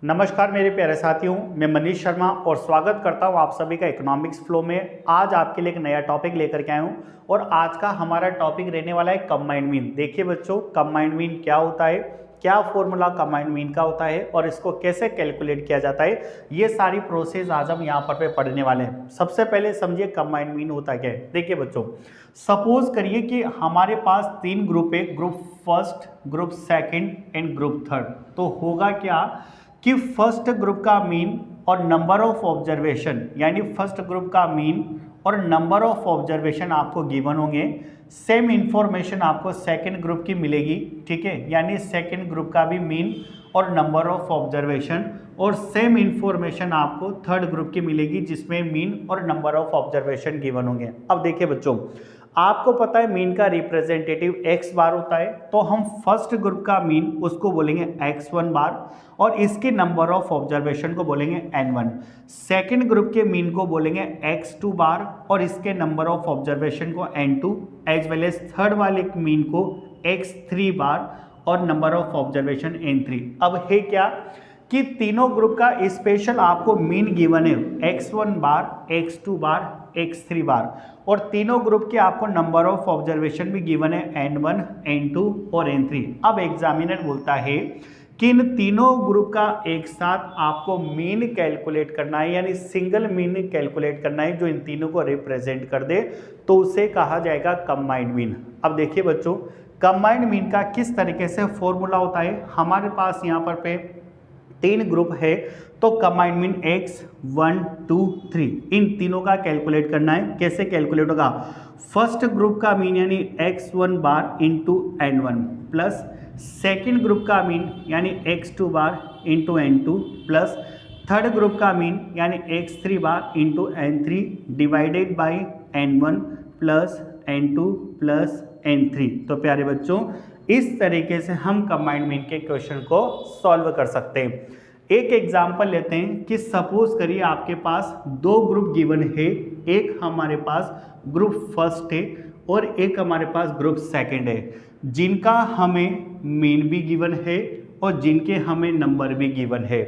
नमस्कार मेरे प्यारे साथियों, मैं मनीष शर्मा और स्वागत करता हूं आप सभी का इकोनॉमिक्स फ्लो में। आज आपके लिए एक नया टॉपिक लेकर के आया हूं और आज का हमारा टॉपिक रहने वाला है कंबाइंड मीन। देखिए बच्चों, कंबाइंड मीन क्या होता है, क्या फॉर्मूला कंबाइंड मीन का होता है और इसको कैसे कैलकुलेट किया जाता है, ये सारी प्रोसेस आज हम यहाँ पर पढ़ने वाले हैं। सबसे पहले समझिए कंबाइंड मीन होता क्या है। देखिए बच्चों, सपोज करिए कि हमारे पास तीन ग्रुप है, group first, group second and group third. तो होगा क्या कि फर्स्ट ग्रुप का मीन और नंबर ऑफ ऑब्जर्वेशन, यानी फर्स्ट ग्रुप का मीन और नंबर ऑफ ऑब्जर्वेशन आपको गिवन होंगे। सेम इंफॉर्मेशन आपको सेकंड ग्रुप की मिलेगी, ठीक है, यानी सेकंड ग्रुप का भी मीन और नंबर ऑफ ऑब्जर्वेशन, और सेम इंफॉर्मेशन आपको थर्ड ग्रुप की मिलेगी जिसमें मीन और नंबर ऑफ ऑब्जर्वेशन गिवन होंगे। अब देखिए बच्चों, आपको पता है मीन का रिप्रेजेंटेटिव x बार होता है, तो हम फर्स्ट ग्रुप का मीन उसको बोलेंगे x1 बार और इसके नंबर ऑफ ऑब्जर्वेशन को बोलेंगे n1। सेकंड ग्रुप के मीन को बोलेंगे x2 बार और इसके नंबर ऑफ ऑब्जर्वेशन को n2, as well as third वाले मीन को x3 बार और नंबर ऑफ ऑब्जर्वेशन n3। अब है क्या कि तीनों ग्रुप का स्पेशल आपको मीन गिवन है x1 बार, x2 बार, x3 बार, और तीनों ग्रुप के आपको नंबर ऑफ ऑब्जर्वेशन भी गिवन है n1, n2 और n3। अब एग्जामिनर बोलता है कि इन तीनों ग्रुप का एक साथ आपको मीन कैलकुलेट करना है, यानी सिंगल मीन कैलकुलेट करना है जो इन तीनों को रिप्रेजेंट कर दे, तो उसे कहा जाएगा कंबाइंड मीन। अब देखिए बच्चों, कंबाइंड मीन का किस तरीके से फॉर्मूला होता है। हमारे पास यहाँ पर पे तीन ग्रुप है, तो कंबाइंड मीन x 1 2 3 इन तीनों का कैलकुलेट करना है। कैसे कैलकुलेट होगा, फर्स्ट ग्रुप का मीन यानी x1 bar into n1 plus second group का मीन यानी x2 bar into n2 plus third group का मीन यानी x3 bar into n3 divided by n1 plus n2 plus n3। तो प्यारे बच्चों, इस तरीके से हम कंबाइंड मीन के क्वेश्चन को सॉल्व कर सकते हैं। एक एग्जांपल लेते हैं कि सपोज करिए आपके पास दो ग्रुप गिवन है, एक हमारे पास ग्रुप फर्स्ट है और एक हमारे पास ग्रुप सेकंड है, जिनका हमें मीन भी गिवन है और जिनके हमें नंबर भी गिवन है।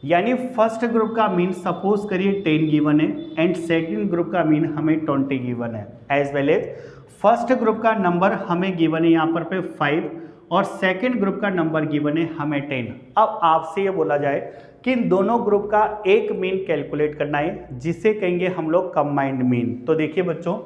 यानी फर्स्ट ग्रुप का मीन सपोज करिए 10 गिवन है एंड सेकंड ग्रुप का मीन हमें 20 गिवन है, as well as first group का नंबर हमें गिवन है यहाँ पर पे 5 और सेकंड ग्रुप का नंबर गिवन है हमें 10। अब आपसे ये बोला जाए कि इन दोनों ग्रुप का एक मीन कैलकुलेट करना है, जिसे कहेंगे हम लोग कंबाइंड मीन। तो देखिए बच्चों,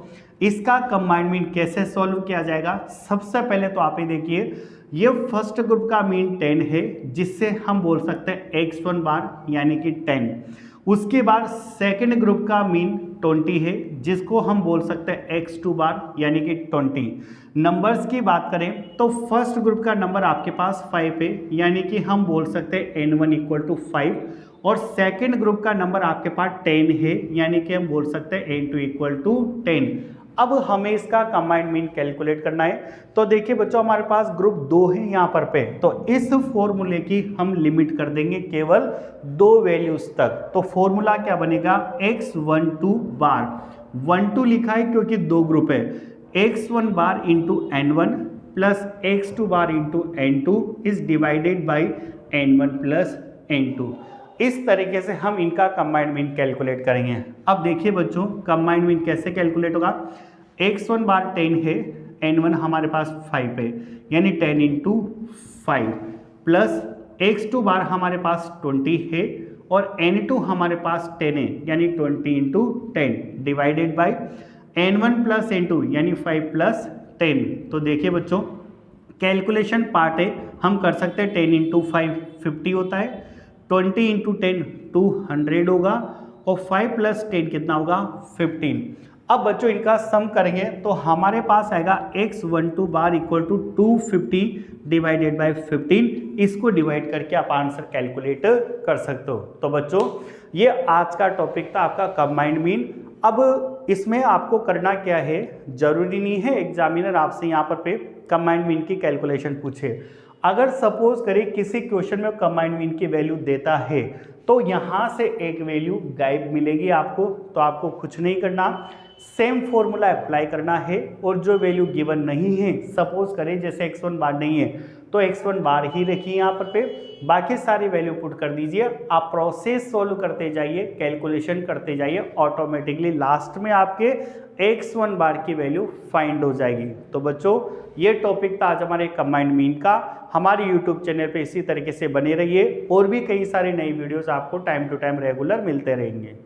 इसका कंबाइंड मीन कैसे सॉल्व किया जाएगा। सबसे पहले तो आप ये देखिए, ये फर्स्ट ग्रुप का मीन 10 है, जिससे हम बोल सकते हैं x1 बार यानी कि 10। उसके बाद सेकंड ग्रुप का मीन 20 है, जिसको हम बोल सकते हैं x2 बार यानी कि 20। नंबर्स की बात करें तो फर्स्ट ग्रुप का नंबर आपके पास 5 है, यानी कि हम बोल सकते हैं n1 इक्वल टू 5, और सेकंड ग्रुप का नंबर आपके पास 10 है, यानी कि हम बोल सकते हैं n2 इक्वल टू 10। अब हमें इसका कंबाइंड मीन कैलकुलेट करना है। तो देखिए बच्चों, हमारे पास ग्रुप 2 है यहाँ पर पे, तो इस फॉर्मूले की हम लिमिट कर देंगे केवल 2 वैल्यूज तक। तो फॉर्मूला क्या बनेगा, x12 बार, 12 लिखा है क्योंकि दो ग्रुप है, x1 bar into n1 plus x2 bar into n2 is divided by n1 plus n2। इस तरीके से हम इनका कंबाइंड मीन कैलकुलेट करेंगे। अब देखिए बच्चों, कंबाइंड मीन कैसे कैलकुलेट होगा। x1 बार 10 है, n1 हमारे पास 5 है, यानी 10 इंटू 5 प्लस x2 बार हमारे पास 20 है और n2 हमारे पास 10 है, यानी 20 into 10 divided by n1 plus n2 यानी 5 प्लस 10। तो देखिए बच्चों, कैलकुलेशन पार्ट है, हम कर सकते हैं 10 इंटू 5 50 होता है, 20 इंटू 10 200 होगा और 5 प्लस 10 कितना होगा 15। अब बच्चों इनका सम करेंगे तो हमारे पास आएगा x12 बार इक्वल टू 250 डिवाइडेड बाई 15। इसको डिवाइड करके आप आंसर कैलकुलेट कर सकते हो। तो बच्चों, ये आज का टॉपिक था आपका कंबाइंड मीन। अब इसमें आपको करना क्या है, जरूरी नहीं है एग्जामिनर आपसे यहाँ पर कंबाइंड मीन की कैलकुलेशन पूछे। अगर सपोज करें किसी क्वेश्चन में कंबाइंड मीन की वैल्यू देता है, तो यहाँ से एक वैल्यू गायब मिलेगी आपको, तो आपको कुछ नहीं करना, सेम फॉर्मूला अप्लाई करना है। और जो वैल्यू गिवन नहीं है, सपोज करें जैसे x1 बार नहीं है, तो तो x1 बार ही रखिए यहाँ पर पे, बाकी सारी वैल्यू पुट कर दीजिए। आप प्रोसेस सोल्व करते जाइए, कैलकुलेशन करते जाइए, ऑटोमेटिकली लास्ट में आपके x1 बार की वैल्यू फाइंड हो जाएगी। तो बच्चों ये टॉपिक था आज हमारे कंबाइंड मीन का। हमारे यूट्यूब चैनल पे इसी तरीके से बने रहिए और भी कई सारे नई वीडियोस आपको टाइम टू टाइम रेगुलर मिलते रहेंगे।